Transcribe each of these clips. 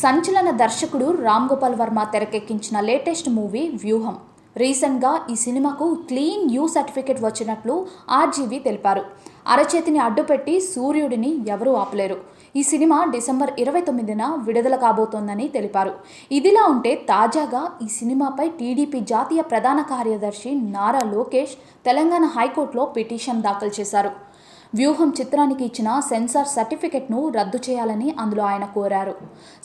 సంచలన దర్శకుడు రామ్ గోపాల్ వర్మ తెరకెక్కించిన లేటెస్ట్ మూవీ వ్యూహం. రీసెంట్గా ఈ సినిమాకు క్లీన్ యూ సర్టిఫికేట్ వచ్చినట్లు ఆర్జీవి తెలిపారు. అరచేతిని అడ్డుపెట్టి సూర్యుడిని ఎవరూ ఆపలేరు. ఈ సినిమా డిసెంబర్ 29న విడుదల కాబోతోందని తెలిపారు. ఇదిలా ఉంటే తాజాగా ఈ సినిమాపై టీడీపీ జాతీయ ప్రధాన కార్యదర్శి నారా లోకేష్ తెలంగాణ హైకోర్టులో పిటిషన్ దాఖలు చేశారు. వ్యూహం చిత్రానికి ఇచ్చిన సెన్సార్ సర్టిఫికెట్ను రద్దు చేయాలని అందులో ఆయన కోరారు.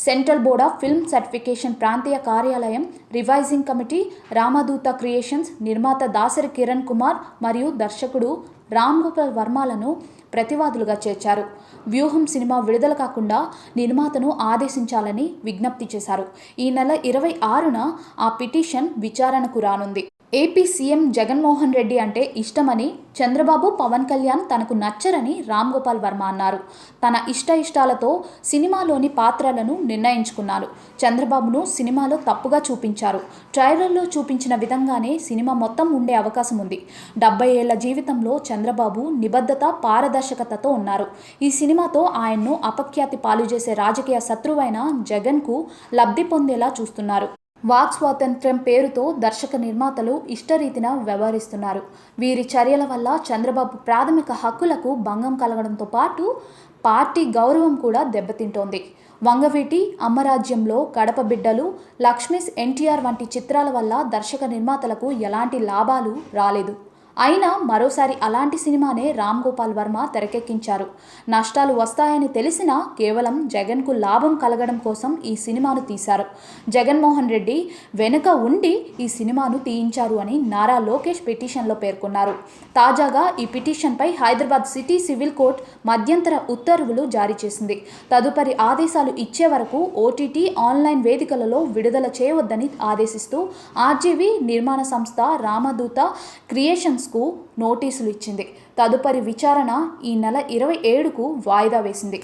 Central board of film certification ప్రాంతీయ కార్యాలయం, రివైజింగ్ కమిటీ, రామదూత క్రియేషన్స్ నిర్మాత దాసరి కిరణ్ కుమార్ మరియు దర్శకుడు రామ్ గోపాల్ వర్మలను ప్రతివాదులుగా చేర్చారు. వ్యూహం సినిమా విడుదల కాకుండా నిర్మాతను ఆదేశించాలని విజ్ఞప్తి చేశారు. ఈ నెల 26న ఆ పిటిషన్ విచారణకు రానుంది. ఏపీ సీఎం జగన్మోహన్ రెడ్డి అంటే ఇష్టమని, చంద్రబాబు, పవన్ కళ్యాణ్ తనకు నచ్చరని రామ్ గోపాల్ వర్మ అన్నారు. తన ఇష్టాలతో సినిమాలోని పాత్రలను నిర్ణయించుకున్నారు. చంద్రబాబును సినిమాలో తప్పుగా చూపించారు. ట్రైలర్లో చూపించిన విధంగానే సినిమా మొత్తం ఉండే అవకాశం ఉంది. 70 ఏళ్ల జీవితంలో చంద్రబాబు నిబద్ధత, పారదర్శకతతో ఉన్నారు. ఈ సినిమాతో ఆయన్ను అపఖ్యాతి పాలు చేసే రాజకీయ శత్రువైన జగన్కు లబ్ధి పొందేలా చూస్తున్నారు. వాక్ స్వాతంత్ర్యం పేరుతో దర్శక నిర్మాతలు ఇష్టరీతిన వ్యవహరిస్తున్నారు. వీరి చర్యల వల్ల చంద్రబాబు ప్రాథమిక హక్కులకు భంగం కలగడంతో పాటు పార్టీ గౌరవం కూడా దెబ్బతింటోంది. వంగవీటి, అమ్మరాజ్యంలో, కడప బిడ్డలు, లక్ష్మీస్, ఎన్టీఆర్ వంటి చిత్రాల వల్ల దర్శక నిర్మాతలకు ఎలాంటి లాభాలు రాలేదు. అయినా మరోసారి అలాంటి సినిమానే రామ్ గోపాల్ వర్మ తెరకెక్కించారు. నష్టాలు వస్తాయని తెలిసినా కేవలం జగన్కు లాభం కలగడం కోసం ఈ సినిమాను తీశారు. జగన్మోహన్ రెడ్డి వెనుక ఉండి ఈ సినిమాను తీయించారు అని నారా లోకేష్ పిటిషన్లో పేర్కొన్నారు. తాజాగా ఈ పిటిషన్పై హైదరాబాద్ సిటీ సివిల్ కోర్టు మధ్యంతర ఉత్తర్వులు జారీ చేసింది. తదుపరి ఆదేశాలు ఇచ్చే వరకు ఓటీటీ, ఆన్లైన్ వేదికలలో విడుదల చేయవద్దని ఆదేశిస్తూ ఆర్జీవి నిర్మాణ సంస్థ రామదూత క్రియేషన్స్ కు నోటీసులు ఇచ్చింది. తదుపరి విచారణ ఈ నెల 27కు వాయిదా వేసింది.